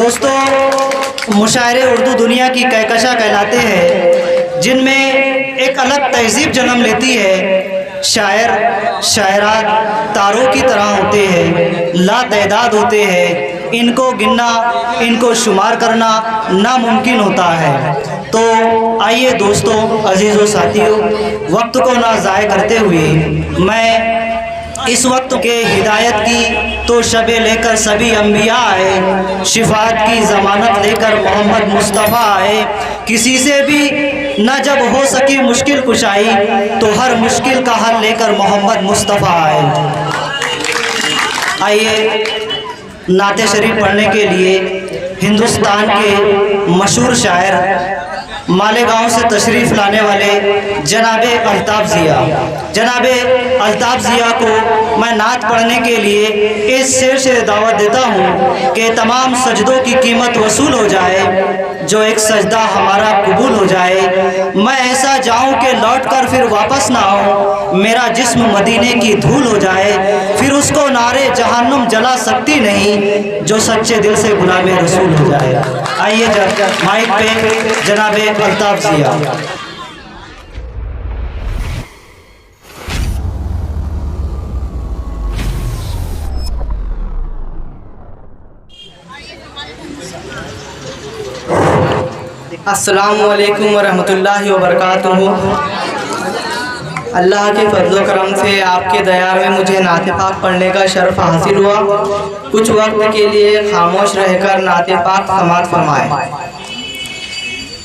दोस्तों, मुशायरे उर्दू दुनिया की कहकशा कहलाते हैं, जिनमें एक अलग तहजीब जन्म लेती है। शायर शायरात तारों की तरह होते हैं, लातदाद होते हैं। इनको गिनना, इनको शुमार करना नामुमकिन होता है। तो आइए दोस्तों, अजीज़ों, साथियों, वक्त को ना ज़ाय करते हुए मैं इस वक्त के हिदायत की तो शबे लेकर सभी अम्बिया आए, शिफात की ज़मानत लेकर मोहम्मद मुस्तफ़ा आए। किसी से भी न जब हो सकी मुश्किल कुशाई, तो हर मुश्किल का हल लेकर मोहम्मद मुस्तफ़ा आए। आइए नाते शरीफ पढ़ने के लिए हिंदुस्तान के मशहूर शायर मालेगांव से तशरीफ़ लाने वाले जनाबे अल्ताफ़ ज़िया को मैं नात पढ़ने के लिए इस शेर से दावत देता हूँ कि तमाम सजदों की कीमत वसूल हो जाए, जो एक सजदा हमारा कबूल हो जाए। मैं ऐसा जाऊँ कि लौट कर फिर वापस ना आऊँ, मेरा जिस्म मदीने की धूल हो जाए। फिर उसको नारे जहन्नुम जला सकती नहीं, जो सच्चे दिल से गुलामे रसूल हो जाए। आइए माइक पे जनाबे अल्ताफ़ ज़िया। अस्सलामु अलैकुम वरहमतुल्लाहि वबरकातुहू। अल्लाह के फजल करम से आपके दया में मुझे नाते पाक पढ़ने का शर्फ हासिल हुआ। कुछ वक्त के लिए खामोश रहकर नाते पाक समाअत फरमाए।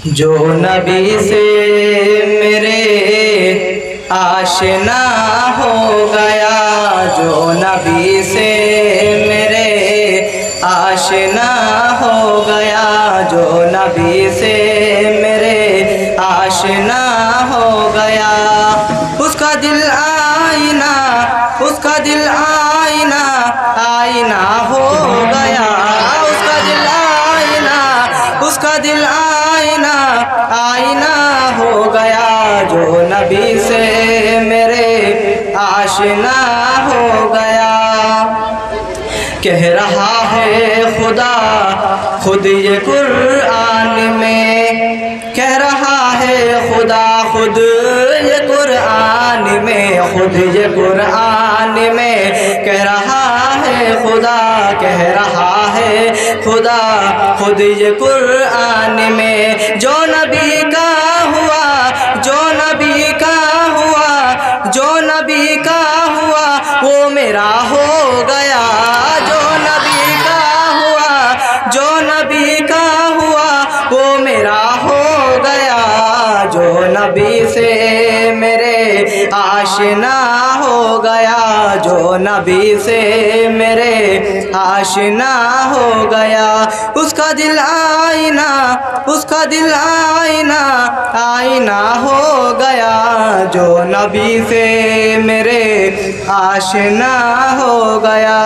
जो नबी से मेरे आशना हो गया, जो नबी से मेरे आशना हो गया, जो नबी से मेरे आशना हो गया। उसका दिल आईना, उसका दिल आईना, आईना हो गया। उसका दिल आईना, उसका दिल आईना, आईना हो गया। जो नबी से मेरे आशना हो गया। कह रहा है खुदा खुद ये कुरान में, कह रहा है खुदा खुद ये कुरान में, खुद ये कुरान में कह रहा है खुदा, कह रहा है खुदा खुद ये कुरान में। जो नबी का हुआ, जो नबी का हुआ, जो नबी का हुआ, वो मेरा हो गया। जो नबी का हुआ, जो नबी का हुआ, वो मेरा हो गया। जो नबी से मेरे आशना हो गया, जो नबी से मेरे आशना हो गया। उसका दिल आईना, उसका दिल आईना, आईना हो गया। जो नबी से मेरे आशना हो गया।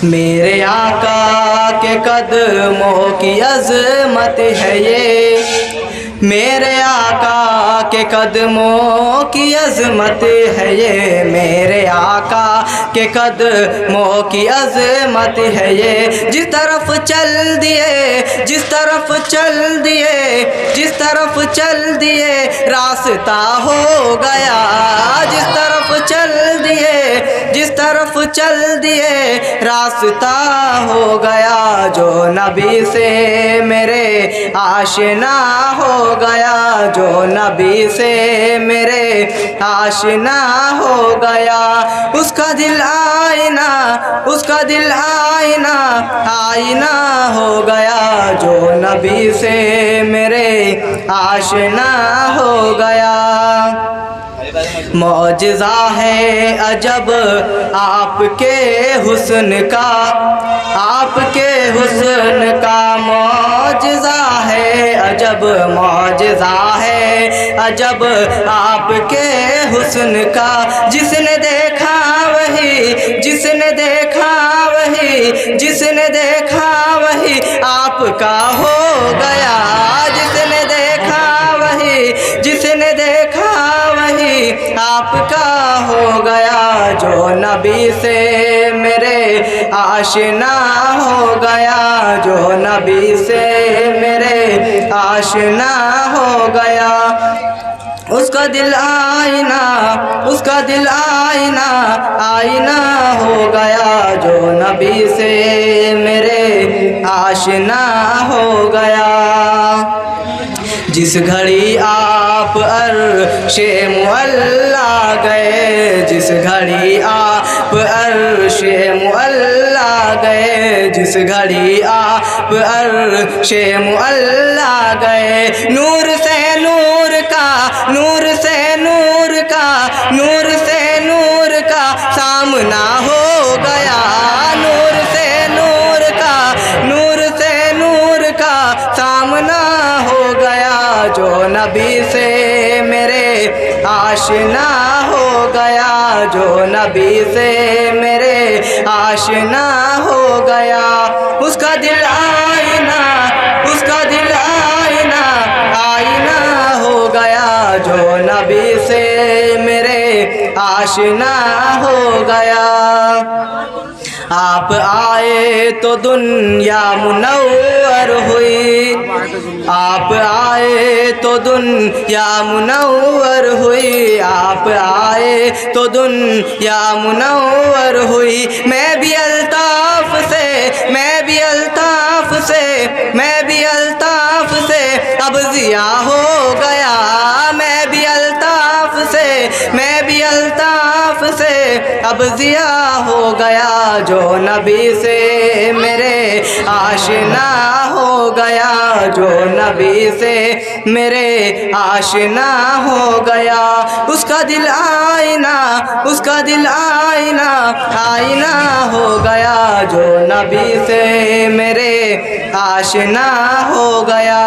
मेरे आका के कदमों की अज़मत है ये, मेरे आका के कदमों की अज़मत है ये, मेरे आका के कदमों की अज़मत है ये। जिस तरफ चल दिए, जिस तरफ चल दिए, जिस तरफ चल दिए, रास्ता हो गया। जिस तरफ चल दिए, जिस तरफ चल दिए, रास्ता हो गया। जो नबी से मेरे आशना हो गया, जो नबी से मेरे आशना हो गया। उसका दिल आईना, उसका दिल आईना, आईना हो गया। जो नबी से मेरे आशना हो गया। मौजज़ा है अजब आपके हुस्न का, आपके हुस्न का मौजज़ा है अजब, मौजज़ा है अजब आपके हुस्न का। जिसने देखा वही, जिसने देखा वही, जिसने देखा वही आपका हो गया। जिसने देखा वही, जिसने देखा वही आप आशिका हो गया, जो नबी से मेरे आशना हो गया, जो नबी से मेरे आशना हो गया। उसका दिल आईना, उसका दिल आईना, आईना हो गया, जो नबी से मेरे आशना हो गया। जिस घड़ी आप अर्शे मुअल्ला गए, जिस घड़ी आप अर्शे मुअल्ला गए, जिस घड़ी आप अर्शे मुअल्ला गए, नूर से नूर का, नूर से नूर का, नूर से नूर का सामना हो गया, नूर से नूर का, नूर से नूर का सामना हो गया, जो नबी से मेरे आशना हो गया, जो नबी से मेरे आशना हो गया। उसका दिल आईना, उसका दिल आईना, आईना हो गया, जो नबी से मेरे आशना हो गया। आप आए तो दुनिया मुनव्वर हुई, आप आए तो दुनिया मुनव्वर हुई, आप आए तो दुनिया मुनव्वर हुई। मैं भी अल्ताफ से, मैं भी अल्ताफ से, मैं भी अल्ताफ से अब ज़िया हो गया, मैं भी अल्ताफ से, मैं भी अल्ताफ से अब ज़िया हो गया, जो नबी से मेरे आशना हो गया, जो नबी से मेरे आशना हो गया। उसका दिल आईना, उसका दिल आईना, आईना हो गया, जो नबी से मेरे आशना हो गया।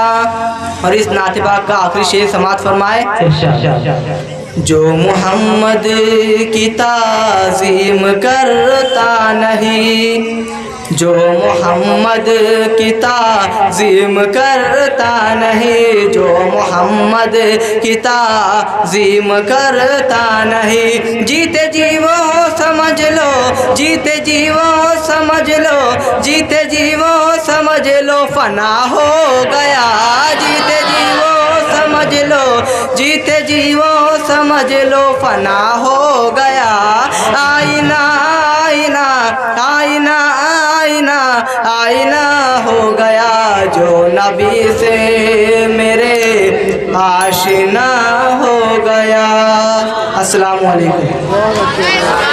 और इस नात पाक का आखिरी शेर समाअत फरमाए। जो मोहम्मद की ताज़ीम करता नहीं, जो मोहम्मद की ताज़ीम करता नहीं, जो मोहम्मद की ताज़ीम करता नहीं, जीते जीवो समझ लो, जीते जीवो समझ लो, जीते जीवो समझ लो फना हो गया, जीते जीवो समझ लो, जीते जीवो समझ लो फना हो गया। आईना आईना आईना आईना आईना हो गया, जो नबी से मेरे आशना हो गया। अस्सलामु अलैकुम।